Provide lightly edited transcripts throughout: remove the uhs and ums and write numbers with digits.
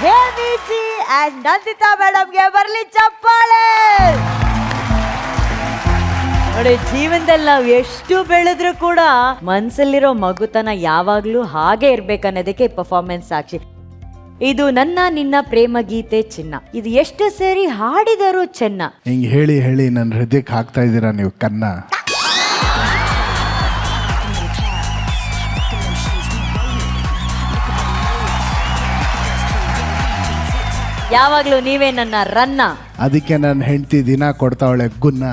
ಹೇಮಿಜಿ and Nandita ಮೇಡಮ್ಗೆ ಬರ್ಲಿ ಚಪ್ಪಾಳೆ. ನೋಡಿ, ಜೀವನದಲ್ಲಿ ನಾವು ಎಷ್ಟು ಬೆಳೆದ್ರು ಕೂಡ ಮನ್ಸಲ್ಲಿರೋ ಮಗುತನ ಯಾವಾಗ್ಲೂ ಹಾಗೆ ಇರ್ಬೇಕನ್ನೋದಕ್ಕೆ ಪರ್ಫಾರ್ಮೆನ್ಸ್ ಸಾಕ್ಷಿ. ಇದು ನನ್ನ ನಿನ್ನ ಪ್ರೇಮ ಗೀತೆ ಚಿನ್ನ. ಇದು ಎಷ್ಟು ಸೇರಿ ಹಾಡಿದರೂ ಚೆನ್ನ. ಹಿಂಗ್ ಹೇಳಿ ಹೇಳಿ ನನ್ನ ಹೃದಯಕ್ಕೆ ಹಾಕ್ತಾ ಇದ್ದೀರಾ ನೀವು ಕನ್ನ. ಯಾವಾಗ್ಲೂ ನೀವೇ ನನ್ನ ರನ್ನ. ಅದಕ್ಕೆ ನನ್ನ ಹೆಂಡತಿ ದಿನ ಕೊಡ್ತಾವಳೆ ಗುನ್ನ.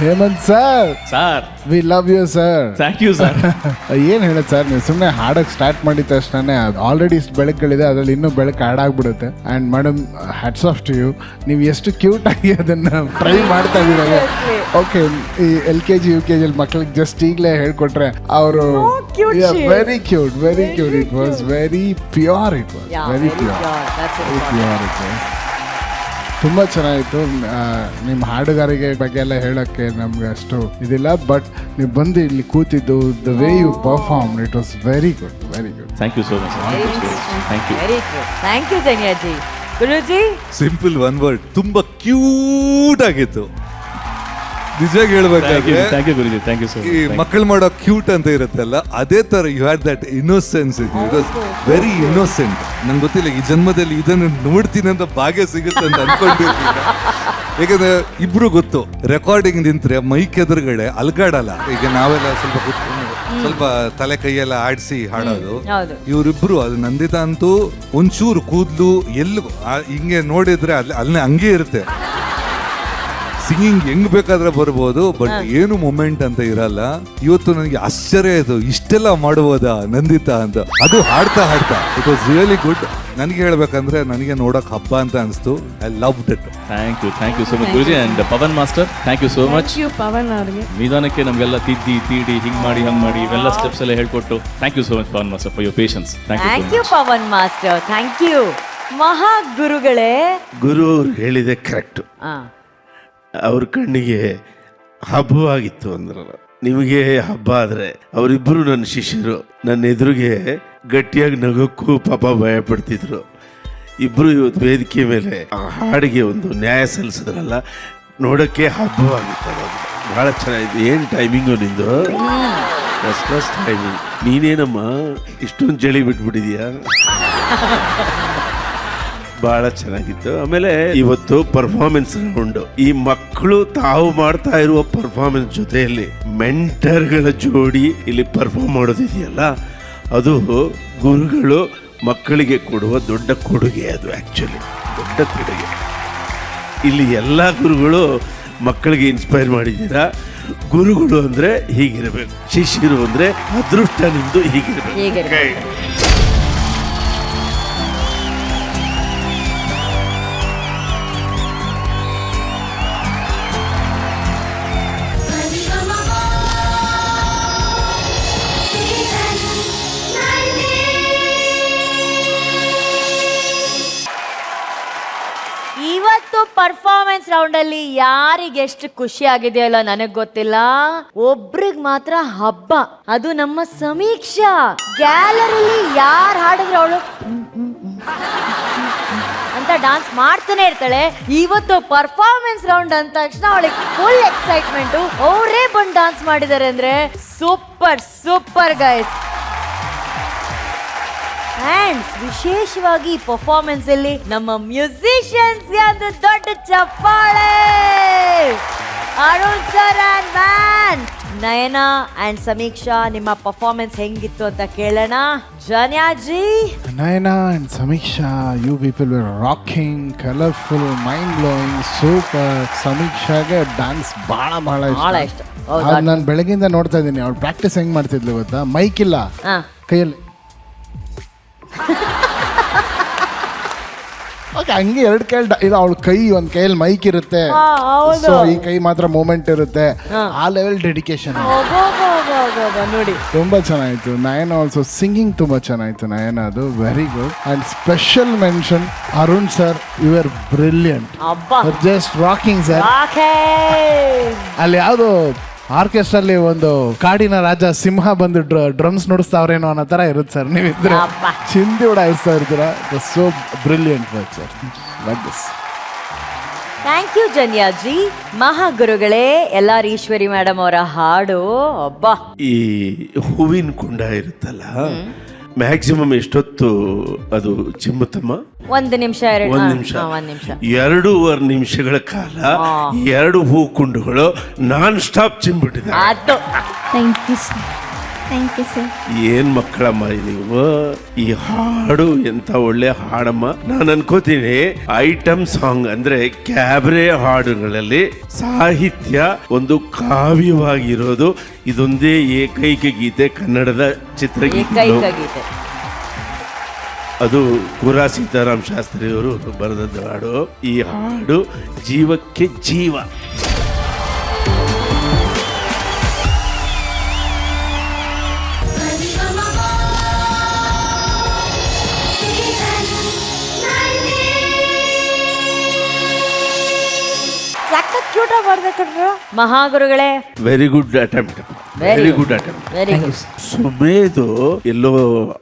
Hemanth sir, we love you sir. Thank you sir. ಏನ್ ಹೇಳೋದು ಸರ್, ನೀವು ಸುಮ್ಮನೆ ಹಾಡಕ್ ಸ್ಟಾರ್ಟ್ ಮಾಡಿದ ತಕ್ಷಣ ಆಲ್ರೆಡಿ ಇಷ್ಟು ಬೆಳಕುಗಳಿದೆ, ಅದ್ರಲ್ಲಿ ಇನ್ನೂ ಬೆಳಕು ಆ್ಯಡ್ ಆಗ್ಬಿಡುತ್ತೆ. And madam, hats off to you. ನೀವು ಎಷ್ಟು ಕ್ಯೂಟ್ ಆಗಿ ಅದನ್ನ ಟ್ರೈ ಮಾಡ್ತಾ ಇದ್ದೀರ. ಓಕೆ, ಈ LKG UKG ಮಕ್ಳಿಗೆ ಜಸ್ಟ್ ಈಗಲೇ ಹೇಳ್ಕೊಟ್ರೆ ಅವರು very cute, very cute. It was very pure, it was very pure, very pure. It was ತುಂಬ ಚೆನ್ನಾಗಿತ್ತು. ನಿಮ್ಮ ಹಾಡುಗಾರಿಕೆ ಬಗ್ಗೆ ಎಲ್ಲ ಹೇಳೋಕ್ಕೆ ನಮ್ಗೆ ಅಷ್ಟು ಇದಿಲ್ಲ, ಬಟ್ ನೀವು ಬಂದು ಇಲ್ಲಿ ಕೂತಿದ್ದು, the way you perform, it was very good, very good. Thank you so much. Thank you ಧನ್ಯಾಜಿ. ಗುರುಜಿ, ಸಿಂಪಲ್ ಒನ್ ವರ್ಡ್, ತುಂಬಾ ಕ್ಯೂಟ್ ಆಗಿತ್ತು. ನಿಜವಾಗಿ ಹೇಳ್ಬೇಕಾದ್ರೆ ಈ ಮಕ್ಕಳು ಮಾಡೋ ಕ್ಯೂಟ್ ಅಂತ ಇರುತ್ತಲ್ಲ, ಅದೇ ತರ you had that innocence. It was very innocent. ನಂಗೆ ಗೊತ್ತಿಲ್ಲ ಈ ಜನ್ಮದಲ್ಲಿ ಇದನ್ನು ನೋಡ್ತೀನಿ ಅಂತ ಭಾಗ್ಯ ಸಿಗುತ್ತೆ ಅಂತ ಅನ್ಕೊಂಡಿರ್ಲಿಲ್ಲ. ಯಾಕಂದ್ರೆ ಇಬ್ರು ಗೊತ್ತು, ರೆಕಾರ್ಡಿಂಗ್ ನಿಂತ್ರೆ ಮೈಕ್ ಎದುರುಗಡೆ ಅಲ್ಗಾಡಲ್ಲ. ಈಗ ನಾವೆಲ್ಲ ಸ್ವಲ್ಪ ಸ್ವಲ್ಪ ತಲೆ ಕೈಯೆಲ್ಲ ಆಡಿಸಿ ಹಾಡೋದು, ಇವರಿಬ್ರು ಅದು ನಂದಿತಾ ಅಂತೂ ಒಂಚೂರು ಕೂದಲು ಎಲ್ಲೂ ಹಿಂಗೆ ನೋಡಿದ್ರೆ ಅಲ್ಲೇ ಹಂಗೆ ಇರುತ್ತೆ. ಸಿಂಗಿಂಗ್ ಹೆಂಗ್ ಬೇಕಾದ್ರೆ ಬರ್ಬೋದು, ಬಟ್ ಏನು ಮೊಮೆಂಟ್ ಅಂತ ಇರಲ್ಲ. ಇವತ್ತು ನನಗೆ ಆಶ್ಚರ್ಯ ಆಯ್ತು, ಇಷ್ಟೆಲ್ಲ ಮಾಡಬಹುದಾ ನಂದಿತಾ ಅಂತ. ಅದು ಹಾಡ್ತಾ ಇಟ್ ವಾಸ್ ರಿಯಲಿ ಗುಡ್. ನನಗೆ ಹೇಳ್ಬೇಕಂದ್ರೆ ನನಗೆ ನೋಡಕ್ ಹಬ್ಬ ಅಂತ ಅನಿಸ್ತು. I love that. Thank you so much guruji. And Pavan master, thank you so much. Pavan ಅವ್ರಿಗೆ ನಿಧಾನಕ್ಕೆ ನಮಗೆಲ್ಲ ತೀಡಿ ಹಿಂಗ್ ಮಾಡಿ ಹಂಗ್ ಮಾಡಿ ಇವೆಲ್ಲ ಸ್ಟೆಪ್ಸ್ ಎಲ್ಲ ಹೇಳ್ಕೊಟ್ಟು thank you so much Pavan master for your patience. Thank you Pavan master, thank you. ಮಹಾ ಗುರುಗಳೇ, ಗುರು ಹೇಳಿದೆ ಕರೆಕ್ಟ್. ಅವ್ರ ಕಣ್ಣಿಗೆ ಹಬ್ಬವಾಗಿತ್ತು ಅಂದ್ರಲ್ಲ, ನಿಮಗೆ ಹಬ್ಬ ಆದರೆ ಅವರಿಬ್ಬರು ನನ್ನ ಶಿಷ್ಯರು. ನನ್ನ ಎದುರಿಗೆ ಗಟ್ಟಿಯಾಗಿ ನಗೋಕ್ಕೂ ಪಾಪ ಭಯ ಪಡ್ತಿದ್ರು. ಇಬ್ಬರು ಇವತ್ತು ವೇದಿಕೆ ಮೇಲೆ ಆ ಹಾಡಿಗೆ ಒಂದು ನ್ಯಾಯ ಸಲ್ಲಿಸಿದ್ರಲ್ಲ, ನೋಡೋಕ್ಕೆ ಹಬ್ಬವಾಗಿತ್ತು. ಭಾಳ ಚೆನ್ನಾಗಿದೆ. ಏನು ಟೈಮಿಂಗು ನಿಂದು, ಫಸ್ಟ್ ಕ್ಲಾಸ್ ಟೈಮಿಂಗ್. ನೀನೇನಮ್ಮ ಇಷ್ಟೊಂದು ಜಳಿ ಬಿಟ್ಬಿಟ್ಟಿದೀಯಾ? ಬಹಳ ಚೆನ್ನಾಗಿತ್ತು. ಆಮೇಲೆ ಇವತ್ತು ಪರ್ಫಾರ್ಮೆನ್ಸ್ ರೌಂಡ್, ಈ ಮಕ್ಕಳು ತಾವು ಮಾಡ್ತಾ ಇರುವ ಪರ್ಫಾರ್ಮೆನ್ಸ್ ಜೊತೆಯಲ್ಲಿ ಮೆಂಟರ್ಗಳ ಜೋಡಿ ಇಲ್ಲಿ ಪರ್ಫಾರ್ಮ್ ಮಾಡೋದಿದೆಯಲ್ಲ, ಅದು ಗುರುಗಳು ಮಕ್ಕಳಿಗೆ ಕೊಡುವ ದೊಡ್ಡ ಕೊಡುಗೆ. ಅದು ಆ್ಯಕ್ಚುಲಿ ದೊಡ್ಡ ಕೊಡುಗೆ. ಇಲ್ಲಿ ಎಲ್ಲ ಗುರುಗಳು ಮಕ್ಕಳಿಗೆ ಇನ್ಸ್ಪೈರ್ ಮಾಡಿದ್ದೀರಾ. ಗುರುಗಳು ಅಂದರೆ ಹೀಗಿರಬೇಕು, ಶಿಷ್ಯರು ಅಂದರೆ ಅದೃಷ್ಟ ನಿಮ್ಮದು ಹೀಗಿರಬೇಕು. ಇವತ್ತು ಪರ್ಫಾರ್ಮೆನ್ಸ್ ರೌಂಡ್ ಅಲ್ಲಿ ಯಾರಿಗೆ ಎಷ್ಟು ಖುಷಿ ಆಗಿದೆಯಲ್ಲ ನನಗ್ ಗೊತ್ತಿಲ್ಲ. ಒಬ್ರಿಗೆ ಮಾತ್ರ ಹಬ್ಬ, ಅದು ನಮ್ಮ ಸಮೀಕ್ಷಾ. ಗ್ಯಾಲರಿಲಿ ಯಾರು ಹಾಡಿದ್ರು ಅವಳು ಅಂತ ಡಾನ್ಸ್ ಮಾಡ್ತಾನೆ ಇರ್ತಾಳೆ. ಇವತ್ತು ಪರ್ಫಾರ್ಮೆನ್ಸ್ ರೌಂಡ್ ಅಂದ ತಕ್ಷಣ ಅವಳಿಗೆ ಫುಲ್ ಎಕ್ಸೈಟ್ಮೆಂಟ್. ಅವರೇ ಬಂದು ಡಾನ್ಸ್ ಮಾಡಿದ್ದಾರೆ ಅಂದ್ರೆ ಸೂಪರ್ ಸೂಪರ್ ಗೈಸ್. ಅಂಡ್ ವಿಶೇಷವಾಗಿ ಪರ್ಫಾರ್ಮೆನ್ಸ್ ಅಲ್ಲಿ ನಮ್ಮ ಮ್ಯೂಸಿಷಿಯನ್ಸ್ ಗೆ ಒಂದು ದೊಡ್ಡ ಚಪ್ಪಾಳೆ. Arun sir and man Nayana and ಸಮೀಕ್ಷಾ, ನಿಮ್ಮ ಪರ್ಫಾರ್ಮೆನ್ಸ್ ಹೆಂಗಿತ್ತು ಅಂತ ಕೇಳೋಣ. ಜನ್ಯಾಜಿ, ನಯನಾ ಅಂಡ್ ಸಮೀಕ್ಷಾ, you people were rocking, colourful, mind blowing, super. ಸಮೀಕ್ಷಾಗೆ dance ಬಹಳ ಇಷ್ಟ. ನಾನು ಬೆಳಗಿಂದ ನೋಡ್ತಾ ಇದ್ದೀನಿ. ಅವ್ಳು ಪ್ರಾಕ್ಟೀಸ್ ಹೆಂಗ್ ಮಾಡ್ತಿದ್ಲು ಗೊತ್ತಾ? ಮೈಕ್ ಇಲ್ಲ ಕೈಯಲ್ಲಿ, ಹಂಗೆ ಎರಡು ಕೈ ಇದು. ಅವಳ ಕೈ ಒಂದ್ ಕೈಯಲ್ಲಿ ಮೈಕ್ ಇರುತ್ತೆ, ಸೊ ಈ ಕೈ ಮಾತ್ರ ಮೂಮೆಂಟ್ ಇರುತ್ತೆ. ಆ ಲೆವೆಲ್ ಡೆಡಿಕೇಶನ್ ನೋಡಿ, ತುಂಬಾ ಚೆನ್ನಾಗಿತ್ತು. ನಯನ ಆಲ್ಸೋ ಸಿಂಗಿಂಗ್ ತುಂಬಾ ಚೆನ್ನಾಗಿತ್ತು. ನಯನ ಅದು very good. And special mention Arun sir, you are brilliant, just rocking sir. ಅಲ್ಲಿ ಯಾವ್ದು ಆರ್ಕೆಸ್ಟ್ರಲ್ಲಿ ಒಂದು ಕಾಡಿನ ರಾಜ ಸಿಂಹ ಬಂದು ಡ್ರಮ್ಸ್ ನುಡಿಸ್ತಾವ್ರೇನೋ ಅನ್ನೋ ತರ ಇರುತ್ತೆ ಸರ್. ನೀವಿದ್ರೆ ಅಬ್ಬಾ. ಚಿಂದಿ ಉಡಾಯಿಸ್ತಾ ಇರ್ತೀರಾ. So brilliant work sir. Like this. Thank you Janyaji. ಮಹಾಗುರುಗಳೇ, ಎಲ್ಲಾರ್ ಈಶ್ವರಿ ಮೇಡಮ್ ಅವರ ಹಾಡು ಅಬ್ಬಾ. ಈ ಹೂವಿನ ಕುಂಡ ಇರುತ್ತಲ್ಲ, ಮ್ಯಾಕ್ಸಿಮಮ್ ಎಷ್ಟೊತ್ತು ಅದು ಚಿಮ್ಮುತ್ತಮ್ಮ? 1 ನಿಮಿಷ 1 ನಿಮಿಷ. 1 ನಿಮಿಷ 2.5 ನಿಮಿಷಗಳ ಕಾಲ 2 ಹೂ ಕುಂಡುಗಳು ನಾನ್ ಸ್ಟಾಪ್ ಚಿಮ್ಬಿಟ್ಟಿದೆ. ಅದು thank you sir, thank you sir. ಏನ್ ಮಕ್ಕಳಮ್ಮ ನೀವು, ಈ ಹಾಡು ಎಂತ ಒಳ್ಳೆ ಹಾಡಮ್ಮ. ನಾನು ಅನ್ಕೋತೀನಿ ಐಟಮ್ ಸಾಂಗ್ ಅಂದ್ರೆ ಕ್ಯಾಬ್ರೆ ಹಾಡುಗಳಲ್ಲಿ ಸಾಹಿತ್ಯ ಒಂದು ಕಾವ್ಯವಾಗಿರೋದು ಇದೊಂದೇ ಏಕೈಕ ಗೀತೆ ಕನ್ನಡದ ಚಿತ್ರಗೀತೆ. ಏಕೈಕ ಗೀತೆ. ಅದು ಕುರಾ ಸೀತಾರಾಮ್ ಶಾಸ್ತ್ರಿಯವರು ಬರೆದದ್ದು ಹಾಡು. ಈ ಹಾಡು ಜೀವಕ್ಕೆ ಜೀವ. ಸಖತ್ ಕ್ಯೂಟ್ ಆಗಿ ಬರ್ಬೇಕಂದ್ರೆ ಮಹಾಗುರುಗಳೇ. Very good attempt, very good attempt. Very good. Sumedh ಎಲ್ಲೋ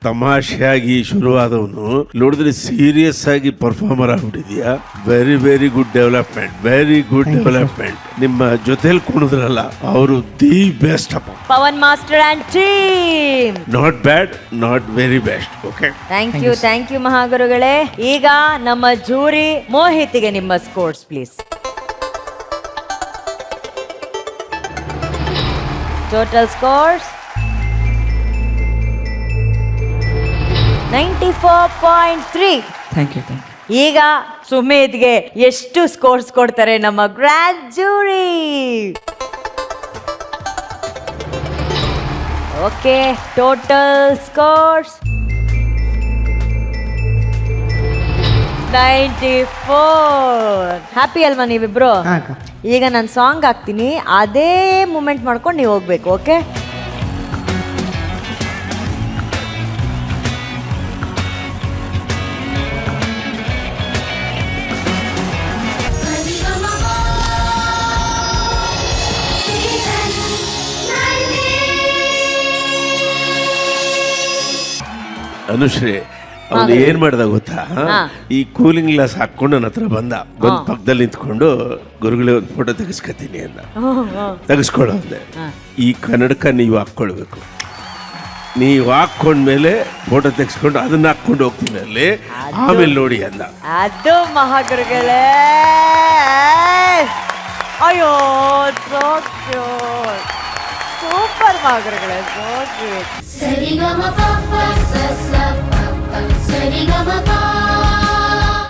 ತಮಾಷೆಯಾಗಿ ಶುರುವಾದವನು ನೋಡಿದ್ರೆ ಸೀರಿಯಸ್ ಆಗಿ ಪರ್ಫಾರ್ಮರ್ ಆಗ್ಬಿಟ್ಟಿದ್ಯಾ. Very very good development, very good development. ನಿಮ್ಮ ಜೊತೆಲಿ ಕುಣಿದ್ರಲ್ಲ ಅವರು ದಿ ಬೆಸ್ಟ್ ಅಪ್ಪ. Pavan master and team. Not bad, not very best. Okay, thank you ಮಹಾಗುರುಗಳೇ. ಈಗ ನಮ್ಮ ಜೂರಿ ಮೋಹಿತಿಗೆ ನಿಮ್ಮ scores please. Total scores 94.3. Thank you. ಈಗ ಸುಮೇಧ್ಗೆ ಎಷ್ಟು ಸ್ಕೋರ್ಸ್ ಕೊಡ್ತಾರೆ ನಮ್ಮ grand jury? Okay, total scores 94. Happy ಅಲ್ವಾ ನೀವಿಬ್ರು? ಈಗ ನಾನು ಸಾಂಗ್ ಹಾಕ್ತೀನಿ, ಅದೇ ಮೂಮೆಂಟ್ ಮಾಡ್ಕೊಂಡು ನೀವು ಹೋಗ್ಬೇಕು. ಓಕೆ, ಅನುಶ್ರೀ ಅವನು ಏನ್ ಮಾಡ್ದ ಗೊತ್ತಾ? ಈ ಕೂಲಿಂಗ್ ಗ್ಲಾಸ್ ಹಾಕೊಂಡು ನನ್ನ ಹತ್ರ ಬಂದ ಪಕ್ಕದಲ್ಲಿ ನಿಂತ್ಕೊಂಡು, ಗುರುಗಳೇ ಒಂದು ಫೋಟೋ ತೆಗಿಸ್ಕೊತೀನಿ ಅಂದ. ತೆಗಿಸ್ಕೊಳ್ಳೋ ಅಂದೆ. ಈ ಕನ್ನಡಕ ನೀವು ಹಾಕ್ಕೊಳ್ಬೇಕು, ನೀವು ಹಾಕೊಂಡ್ಮೇಲೆ ಫೋಟೋ ತೆಗೆಸ್ಕೊಂಡು ಅದನ್ನ ಹಾಕೊಂಡು ಹೋಗ್ತೀನಿ ಅಲ್ಲಿ, ಆಮೇಲೆ ನೋಡಿ ಅಂದ. ಅದು ಮಹಾಗುರುಗಳೇ. ಅಯ್ಯೋ, ಸೋ ಕ್ಯೂಟ್, ಸೂಪರ್ ಮಹಾಗುರುಗಳೇ, ಸೋ ಕ್ಯೂಟ್. ಸರಿಗಮ ಪಪ್ಪ ಸಸ ಪಪ್ಪ ಸರಿಗಮ